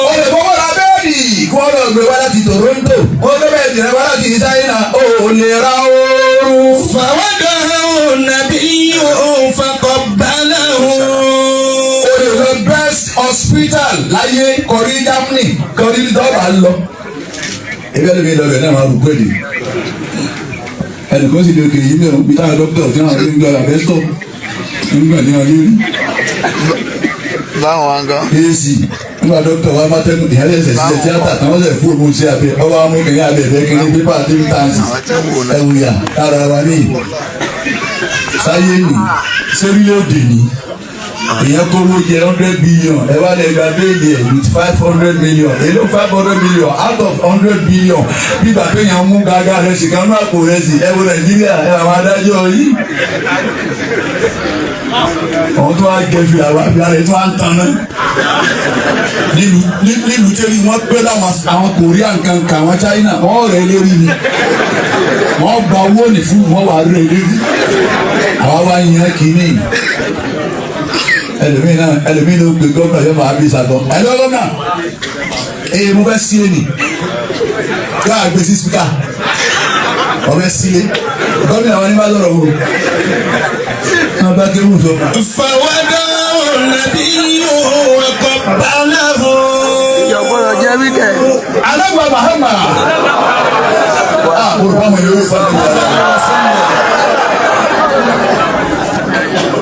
ó lè fọwọ́ ra bẹ́ẹ̀dì kí wọ́n lọ gbé wá láti Toronto ó gbé bẹ́ẹ̀dì rẹ wá láti China ó lè ra ooru. فودعه النبي فقبله. ó lè lọ best hospital láyé kọrí Germany kọrí dọ́ọ̀bà lọ ebi ẹlẹ́mi lọ́bẹ̀ náà máa rú pẹ́ẹ́lì ẹnìkan sì lè kiri yìí mẹ́rin bí táwọn dókítà tí wọ́n ń gbọ́ àbẹ́sítọ̀ nígbà ní wọn yé rí. báwọn gan. èsì nígbà dókítà wa máa tẹnu ìyá ẹsẹ̀ sílẹ̀ tíátà táwọn ṣe fún òun sí abẹ ọwọ́ amúkẹ́yìn abẹ ẹ̀fẹ́ kiri pépà tẹ́lẹ̀ táǹsì ẹ̀wùyà ara wa ní sáyé nì sẹ́rílẹ̀-èdè ní èèyàn kó owó jẹ 100 billion ẹ wá lè gba béèlì ẹ with 500 million èló 500 million out of 100 billion bí bàtẹ́ yẹn mú gàgà rẹ̀ sì kan ní àpò rẹ̀ sì ẹ wo Nàìjíríà ẹ àwọn adájọ́ yìí àwọn tó wá jẹ fìlà wá fìlà rẹ̀ tó wá ń tan náà nílùú tẹ́lẹ̀ wọ́n pẹ́ láwọn àwọn Korea nkankan àwọn China wọ́n rẹ̀ lérí ni wọ́n gba owó ní fún wọn wà rẹ̀ lérí àwa wá yan kínní ẹlòmíì ló gbé gómìnà yóò máa bí ìsàtọ̀ ẹ̀lọ́ gómìnà èyí mo fẹ́ sí ẹni yóò àgbẹ̀ sí spíkà ọ̀fẹ́ sílé gómìnà wọn ní bá lọ́rọ̀ wò wọn bá ké wùsọ. fàwádà nàbí yóò ẹ̀kọ́ bàálà hó. ìjọ̀gbọ́dọ̀ jẹ́ wíkẹ̀. alágbà Mahama olùkọ́ àwọn ènìyàn fún mi.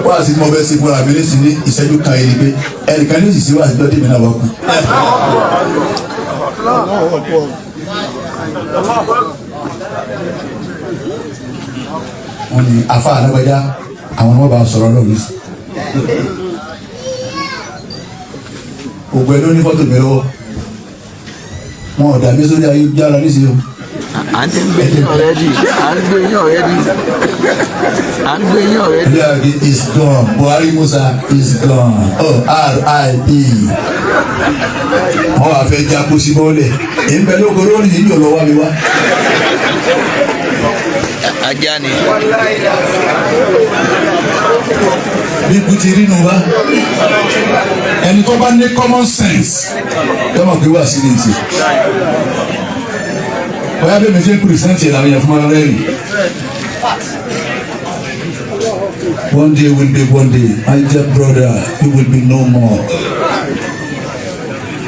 wá sí mo bẹ sí fúnra mi lẹ́sìn ní ìṣẹ́jú kan yìí ni pé ẹnìkan ní ìsìsí wà sí lọ́dún mi náà wá kú. wọ́n ní afa alágbájá àwọn ọmọ bá sọ̀rọ̀ lọ́wọ́ yìí. ògbẹ́ ló ní fọ́tò mi lọ́wọ́ wọn ò dàbí sórí ayélujára nísìnyí o. à ń gbé yín ọ̀rẹ́dì Yeah, is gone. Buhari Musa is gone. Oh, R.I.P. wọ́n wá fẹ́ já kó sí bọ́ọ̀lẹ̀ èyí bẹ́ẹ̀ lóko lórí yìí yóò lọ wá mi wá. ajá ni. bí kú ti rí nu wá ẹni tó bá ní common sense tọ́mọ̀ pé wà sí ní ti. bóyá bẹ́ẹ̀ mi ṣe ń pìrìsẹ́ǹtì ẹ̀ làwọn yẹn fún ọ lẹ́yìn. One day will be one day, my dear brother, you will be no more.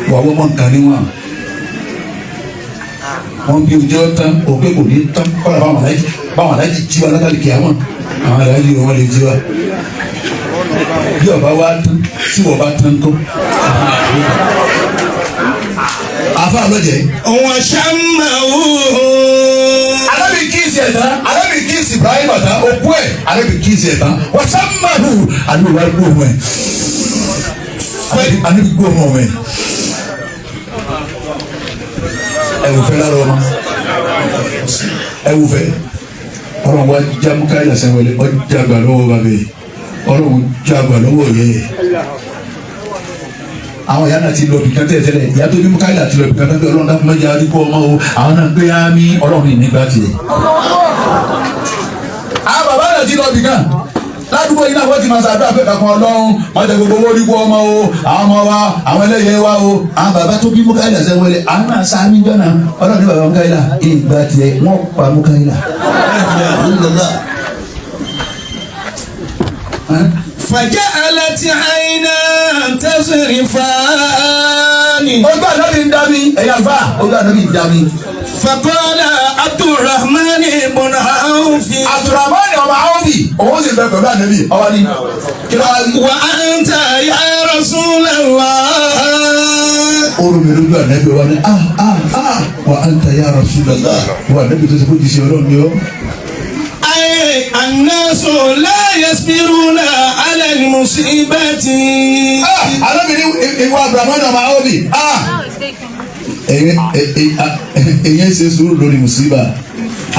Wà wọ́n mọ̀ nǹkan ní wọn. Wọ́n bí ojú ọ̀tán, òkè kò ní tán, kọ́ra báwọn aláìjí jí wa látàrí kìá mọ̀. Àwọn aláìjí wọn lè jí wa. Bí ọba wa tán, tí wọ́n bá tán tó. Àfa àlọ́jẹ̀. wọ́n ṣàmàwò. Alábì kíìsì ẹ̀dá, alábì kíìsì Ibrahim ọ̀tá, òkú ẹ̀, alábì kíìsì ẹ̀dá, wọ́n ṣàmàwò. Àlọ́ wa gbóhùn ẹ̀. Àlọ́ gbóhùn ẹ̀. Ẹ̀wùfẹ́ lára ọmọ. Ẹ̀wùfẹ́. Ọlọ́run wa jábú káyọ̀ sẹ́wọ̀lẹ̀, ọjà àgbà lọ́wọ́ bàbá yìí. Ọlọ́run já àgbà lọ́wọ́ yẹ. Àwọn ìyá náà ti lọ bìkan tẹ́lẹ̀ ìyá tó bí Mukaila ti lọ bìkan tẹ́lẹ̀ Ọlọ́run dákun mẹ́jọ adúgbò ọmọ o àwọn náà gbé ámì Ọlọ́run nígbà tiẹ̀. Àwọn bàbá náà ti lọ bìkan ládùúgbò yìí náà wọ́n ti máa ṣàdúrà pé kankan Ọlọ́run wọ́n tẹ gbogbo owó dípò ọmọ o àwọn ọmọ wa àwọn ẹlẹ́yẹ wa o àwọn bàbá tó bí Mukaila sẹ́wọ́lẹ̀ àwọn náà sáámi jọ́nà Ọlọ́run ní bàbá Mukaila ìgbà tiẹ̀ wọ́n pa Mukaila. فجعلت عينا تذرفان. ojú ànábì ń dá mi ẹ̀yà fà ojú ànábì ń dá mi. فقال عبد الرحمن بن عوف. Abdurrahman ọmọ Awfi òun sì bẹ pẹ̀lú ànábì ọwọ́ ni. وأنت يا رسول الله. oru mi lójú ànábì wa ni wa anta ya Rasulullah wa ànábì tó ṣe kó jíṣẹ́ Ọlọ́run ni ọ́. أي الناس لا يصبرون على المصيبة. alábìrin ìwà Abdurrahman ọmọ Awfi èyàn ṣe sùúrù lórí mùsíbà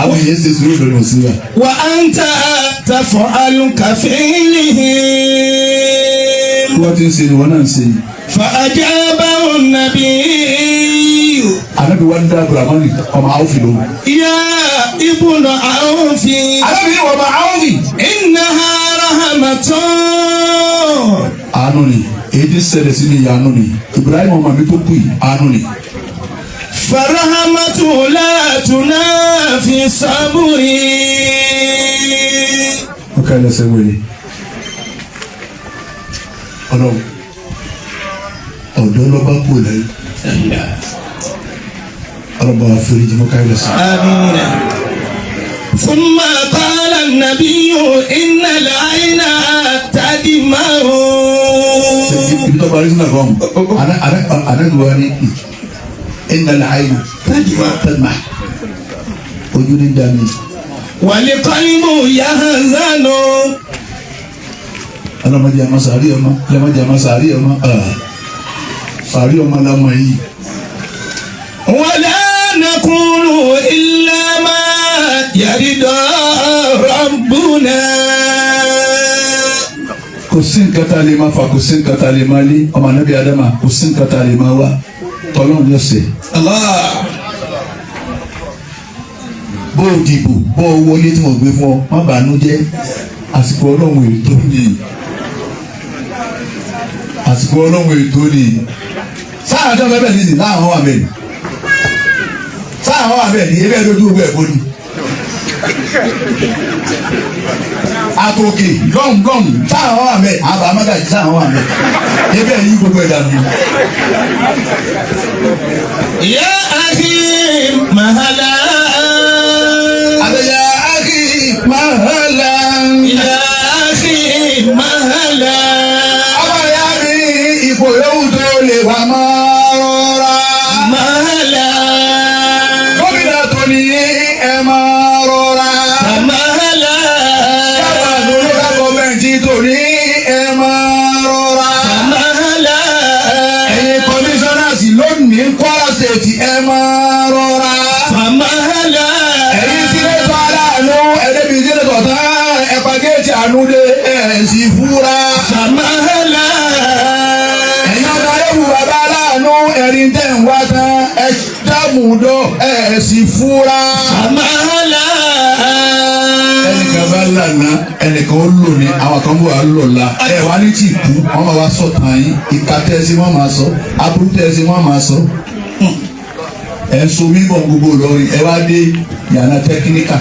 àwọn èyàn ṣe sùúrù lórí mùsíbà. وأنت تفعل كفعله. wọ́n ti ń ṣe ni wọ́n náà ń ṣe. فأجابه النبي. ànábì wa ń dá Abdurrahman ọmọ Awfi lóhùn. يا ابن عوف. alábìrin ọmọ Awfi. إنها رحمة. àánú ni èyí tí ṣẹlẹ̀ sí mi yà àánú ni Ibrahim ọmọ mi tó kù yìí àánú ni. فرحمة لا تنافي الصبر. ó ká ẹlẹ́sẹ̀ wẹ̀lẹ̀ ọlọ́run ọ̀dọ́ ọ̀dọ́ lọ́ba kú lẹ́yìn ọlọ́ba àforíjì mọ́ káyọ̀ sí. آمين. ثم قال النبي إن العين تدمع. ibi tó parí sínú àkọ́ ànágbèwá ní ìnàlẹ̀ àyè tẹ́lẹ̀ ojú ní dání. والقلب يحزن. ọlọ́mọdé àmọ́ sàárì ọmọ ọlọ́mọdé àmọ́ sàárì ọmọ sàárì ọmọ lọ́mọ yìí. ولا نقول إلا ما يرضى ربنا. kò sí nǹkan tá a lè máa fa kò sí nǹkan tá a lè máa lé ọmọ anábì adama kò sí nǹkan tá a lè máa wá tọ́lọ́run yóò ṣe. bó o dìbò bó o wọlé tí mo gbé fún ọ má bàánú jẹ́ àsìkò ọlọ́run ètò ni àsìkò ọlọ́run ètò ni sáà tó bẹ́ẹ̀ ní ìsìn láwọn wà bẹ́ẹ̀ ni sáà wà bẹ́ẹ̀ ni ebe lójú owó ẹ̀kọ́ ni àtòkè gọ́ǹgọ́ǹ sáà wà bẹ́ẹ̀ àbá amágàjì sáà wà bẹ́ẹ̀ ebe yìí gbogbo ẹ̀dá mi. يا أخي مهلا. يا أخي مهلا. يا أخي مهلا. ọmọ ya ní ipò yòówù tó lè wà máa rọra. مهلا. gómìnà tó ní ẹ máa rọra. مهلا. yàrá lórí gọ́ọ̀mẹ̀ntì tó ní ẹ máa rọra. مهلا. ẹ̀yin kọmíṣánnáàsì lónìí Kwara State ẹ máa rọra. مهلا. ẹ̀yin sínétọ̀ aláàánú ẹ̀dẹ́bí sínétọ̀ tán ẹ̀pàgẹ́tì àánú dé ẹ̀ sì fúra. مهلا. ẹ̀yin ọ̀dọ́ ayéwu bàbá aláàánú ẹ̀rín tẹ̀ ń wá tán ẹ̀ dábùdọ̀ ẹ̀ sì fúra. مهلا. ẹnìkan bá lànà ẹnìkan ó lò ní àwọn kan bó wà lò la ẹ wá ní tí ì kú wọn máa wá sọ tàn yín ìka tẹ́sí wọn máa sọ aburú tẹ́sí wọn máa sọ ẹ ń so mímọ́ gbogbo lọ́rin ẹ wá dé yàrá tẹkíníkà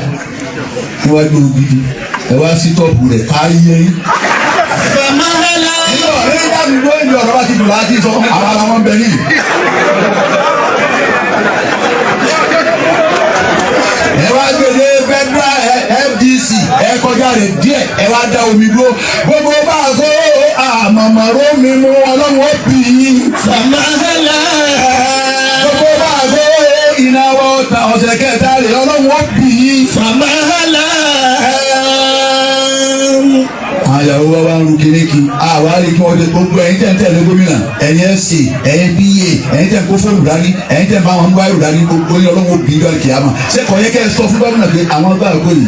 níwájú ògidì ẹ wá sí tọ́pù rẹ̀ ká yé yín. مهلا. ẹ dábì ló ń yọ ọ̀rọ̀ bá ti dùn láti sọ àwọn ará wọn bẹ yìí. ẹ wá gbèdé federal FDC ẹ kọjá rẹ̀ díẹ̀ ẹ wá dá omi dúró gbogbo bá a kó àmàmàró mi mú ọlọ́run ó bì í. مهلا. gbogbo bá a kó ìnáwó ọ̀sẹ̀ kẹta rẹ̀ ọlọ́run ó bì í. مهلا. àyàwó wa wá ń ru kérékì àwárí kí wọ́n dé gbogbo ẹ̀yin tẹ̀ ń tẹ̀lé gómìnà ẹ̀yin SC ẹ̀yin PA ẹ̀yin tẹ̀ ń kó fóònù dání ẹ̀yin tẹ̀ ń bá wọn báyìí dání gbogbo yín ọlọ́wọ́ bí yọ kìámà ṣé kò yẹ kẹ́ ẹ sọ fún gómìnà pé àwọn gbà kó yìí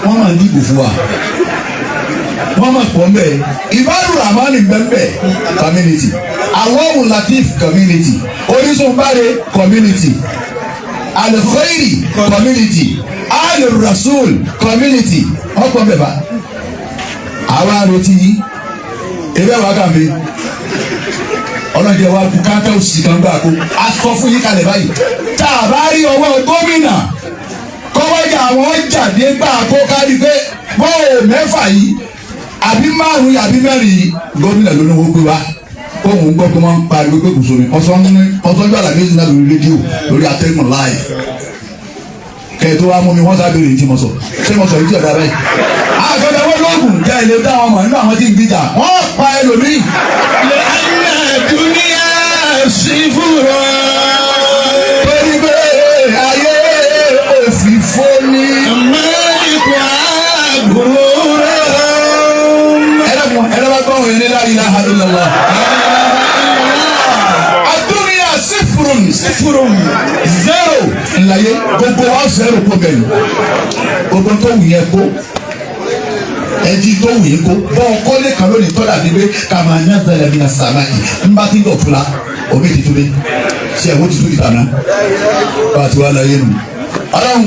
wọ́n máa ń dìbò fún wa wọ́n máa pọ̀ mbẹ́ Ibadur Rahman mbẹ́mbẹ́ community Awon Latif community Orísunbáre community Al-Khairi community Al-Rasul community ọ̀pọ̀ mbẹ́ bá àwa retí yìí ebe wa kàn mí ọlọ́dẹ wa kú káńtà òsì kan gbà kó a sọ fún yín kalẹ̀ báyìí tá a bá rí ọwọ́ gómìnà kọ́wọ́jà àwọn jáde gbà kó kárí pé bọ́ọ̀ mẹ́fà yìí àbí márùn-ún àbí mẹ́rin yìí gómìnà ló ní wọ́n gbé wa kóhùn ń gbọ́ pé wọ́n ń pariwo pé kò sómi ọ̀sánjú àlàméjì náà lórí rédíò lórí atẹ́gùn láì kẹ́ẹ̀tọ́ wa mú mi wọ́n sábẹ́ rèé tí mo sọ ṣé mo sọ yìí tí ọ̀dà báyìí. àgbẹ̀dẹ̀ wọ́n lóògùn jẹ́ ilé dá wọn mọ̀ nínú àwọn tí ń gbìjà wọ́n pa ẹlòmíì. لأن الدنيا صفر. torí pé ayé òfìfo ni. مالك غرور. ẹlẹ́wọ̀n gbọ́ wọn ní la ilaha illallah. adúniya sífurun zero ńláyé gbogbo wa zero kó bẹ́ẹ̀ ni gbogbo tó wù yẹn kó ẹjí tó wù yín kó bọ́ kọ́lé kan lónìí tọ́lá ní pé kàmá ní àtàlẹ́ mi àsàmà yìí ń bá ti dọ̀ fúla omi ti túlé tí ẹ̀wọ́n ti túlé tàná bá a ti wá láyé nù. ọlọ́run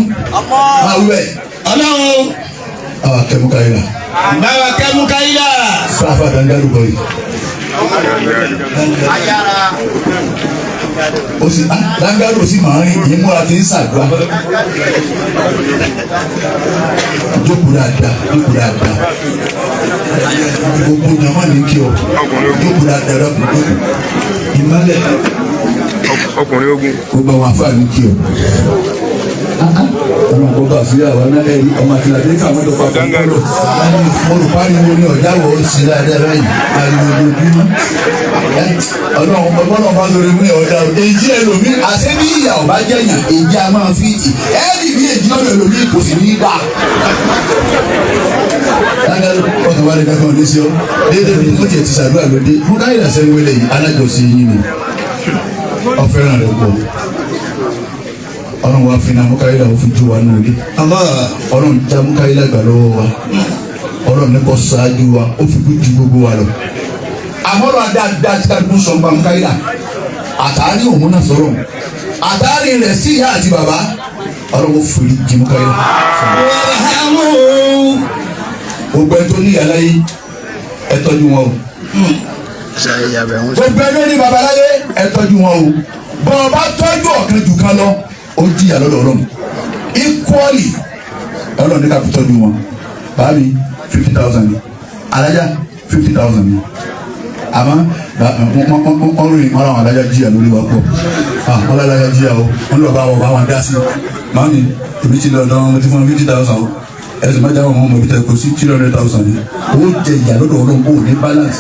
máa wú ẹ̀. ọlọ́run. àwọn akẹ́mu káyìí la. báwa kẹ́mu káyìí la. sáfà dandaru kọ́ yìí. o sì dandaru o sì máa ń rìn yín múra ti ń sàdúrà. jókòó dáadáa jókòó dáadáa gbogbo jama ní kí o jókòó dáadáa lọ́kùnrin. ìmọ̀lẹ̀ ọkùnrin ogun. gbogbo àwọn afáàní kí o ọmọ kò bá sí àwọn náà ẹ̀rí ọmọ àti àdé káwọn tó pa fún kọlọ olùpariwo ní ọjà wọ ó sì dáadáa báyìí ariwo lójúmọ́ Ọlọ́run bá lórí mú ọjà èjì ẹlòmí àti bí ìyà ọba jẹyàn èjì a máa fi tì ẹni bí èjì ọ̀rọ̀ ẹlòmí kò sì ní í dà ọkàn wa lè kankan ní sí ọ déédéé bí mo tiẹ̀ ti ṣàdúrà lóde mo ká ìdàsẹ́ wọlé yìí alájọsí yín ni ọ̀fẹ́ràn rẹ̀ pọ̀ ọlọ́run wa fi náà Mukaila ó fi jó wa nínú ilé ọlọ́run já Mukaila gbà lọ́wọ́ wa ọlọ́run ní kò ṣáájú wa ó fi kú ju gbogbo wa lọ. àmọ́rọ̀ adáadáa ti ká dúró sọ nípa Mukaila àtàrí òun náà sọ̀rọ̀ àtàrí rẹ̀ sí ìyá àti bàbá ọlọ́run fòlì jí Mukaila. gbogbo ẹ tó ní ìyá láyé ẹ tọ́jú wọn o. gbogbo ẹ tó ní bàbá láyé ẹ tọ́jú wọn o. bọ́ọ̀ bá tọ́jú ọ̀kan jù kan lọ ó jìyà lọ́dọ̀ Ọlọ́run equally Ọlọ́run ní ká fi tọ́jú wọn báàmì 50,000 ni alájà 50,000 ni àmọ́ wọ́n rìn mọ́ra àwọn alájà jìyà lórí wa pọ̀ wọ́n lálájà jìyà o wọ́n lọ bá wọn bá wọn dá sí màmí èmi ti lọ lọ́wọ́ mo ti fún 50,000 o ẹ̀sìn máa jáwọ́ wọn mọ̀ bí tẹ̀kọ́ sí 300,000 ni owó jẹ ìyà lọ́dọ̀ Ọlọ́run kò ní balance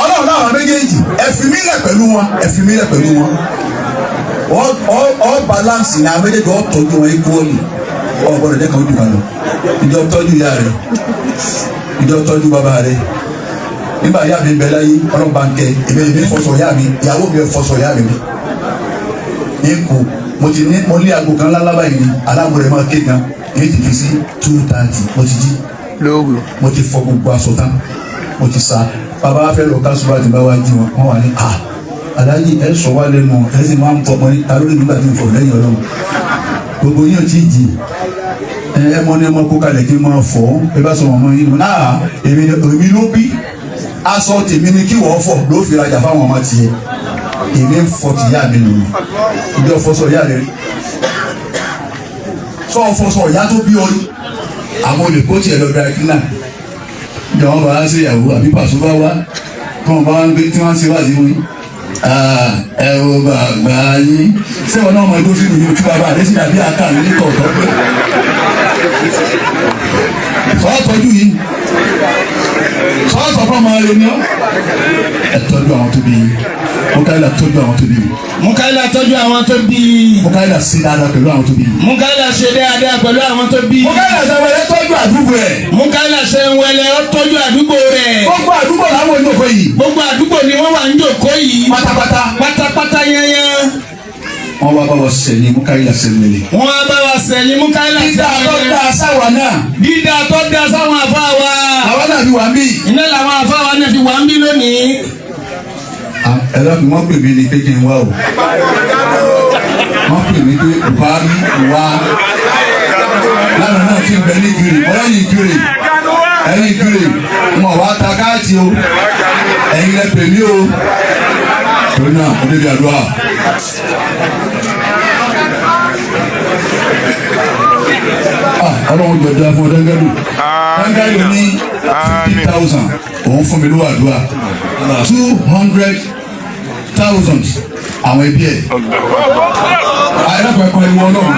Ọlọ́run náà àwọn méjèèjì ẹ̀fìmílẹ̀ pẹ̀lú wọn all balance ní abẹ́jẹ́jọ́ tọ́jú wọn equally ọgbọ́dọ̀ jẹ́ kan ojú kan lọ ìjọ tọ́jú ìyá rẹ̀ ìjọ tọ́jú bàbá rẹ̀ nígbà ìyá mi bẹ láyé ọlọ́ba ń kẹ èmi fọṣọ ìyá mi ìyàwó mi fọṣọ ìyá mi ní kù mo ní aago kan lálábà yìí aláàbò rẹ̀ máa ké gan èyí ti fi sí 2:30 mo ti jí mo ti fọ gbogbo aṣọ tán mo ti sa bàbá wa fẹ́ lọ ká ṣùgbọ́n àti bá wa jí wọn wà ní aláàjì ẹ sọ wá lẹ́nu ẹ sì máa ń fọmọ ní alóòrè nígbà tí n fọ lẹ́yìn Ọlọ́run gbogbo yín ò tí ì jì ẹ mọ ní ẹ mọ kó kalẹ̀ kí n máa fọ ẹ bá sọ wọn mọ yín náà èmi ló bí aṣọ tèmi ni kí wọ́n fọ ló fi rajà fáwọn ọmọ tiẹ̀ èmi ń fọ tìyá mi nù ìjọ fọṣọ ìyá rẹ sọ fọṣọ ìyá tó bí ọ rí àwọn olè kó tiẹ̀ lọ dra kílà ìjọ wọn bá ń ṣe ìyàwó àbí pàṣẹ bá wá tí wọn bá ń gbé tí wọn ń ṣe wá sí wọn ẹ wo bàbá yín ṣé wọn náà mọ ẹgbẹ́ sínú yóò tú bàbá rẹ sí àbí àká mi ní kọ̀ọ̀kan pé sọ tọ́jú yìí sọ fún ọmọ rẹ ni ọ ẹ tọ́jú àwọn tó bí yín Mukaila tọ́jú àwọn tó bí yín. Mukaila tọ́jú àwọn tó bí yín. Mukaila ṣe dáadáa pẹ̀lú àwọn tó bí yín. Mukaila ṣe dáadáa pẹ̀lú àwọn tó bí yín. Mukaila ṣe wẹlẹ tọ́jú àdúgbò ẹ̀. Mukaila ṣe wẹlẹ tọ́jú àdúgbò rẹ̀. gbogbo àdúgbò làwọn ìjòkó yìí. gbogbo àdúgbò ni wọ́n wà ń jòkó yìí. pátápátá yẹnyẹn. wọ́n wá bá wa sẹ́yìn Mukaila sẹ́yìn. wọ́n wá bá wa sẹ́yìn Mukaila sẹ́yìn. dídá tó dá sáwà náà. dídá tó dá sáwọn àfa wa. àwọn náà fi wà ń bí. iná làwọn àfa wa náà fi wà ń bí lónìí. ẹ lọ́kùn wọ́n pè mí ní pé kí n wá o. wọ́n pè mí pé Buhari wá. lánàá náà ti bẹ ní Ìkirè ọlọ́yin Ìkirè ẹ̀yin Ìkirè wọn wá ta káàtì o ẹ̀yin lẹ pè mí o. torí náà ó débi àdúrà. ọlọ́run jọ da fún ọ Dangadu Dangadu ní 50,000 òun fún mi lówó àdúrà 200,000 àwọn ẹbí ẹ̀ ayélujára ẹ̀kọ́ ẹ̀wọ̀ ọlọ́run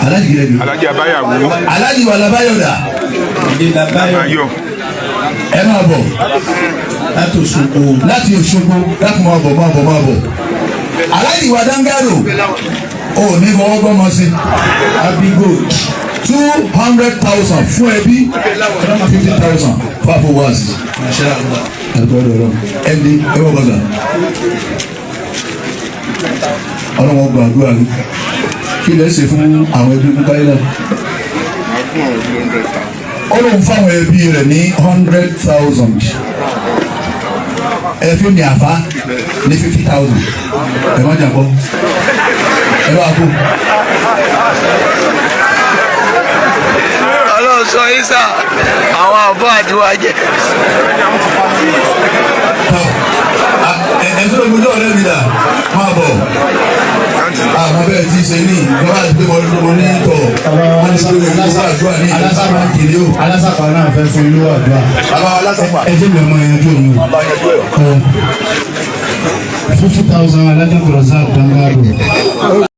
alájì rẹ̀ bi alájì wà labayọ̀dà ẹ máa bọ̀ láti Òṣogbo láti máa bọ̀ aláìní wa Dangadu ò ní fọwọ́ gbọ́mọ sí abigo 200,000 fún ẹbí 50,000 fáfọ wáàsì ẹni ẹwọ́ bàtà ọlọ́wọ́ gbàdúrà ní kí lè ṣe fún àwọn ẹbí Mukaila ọlọ́run fáwọn ẹbí rẹ̀ ní 100,000 ẹ̀fí ní àfá ní 50,000 ẹ̀ má jàbọ́ ẹ̀ bá kú. ọlọ́run sọ yín sá àwọn àbọ̀ àti wájẹ. ẹ̀sùn ògbójú ọ̀rẹ́ mi dà máa bọ̀. bẹ́ẹ̀ ti ṣe ní ìjọba àti pé mo ní tọ̀ wọ́n ti pé mo gbọ́ àdúrà ní ìjọba kìlẹ̀ o. alásàpá náà fẹ́ fún ilé àdúrà. bàbá alásàpá. ẹ jẹ́ mi ọmọ yẹn tó yín. 50,000 alájọ́ kọ̀ọ̀sán àdáńgá lò.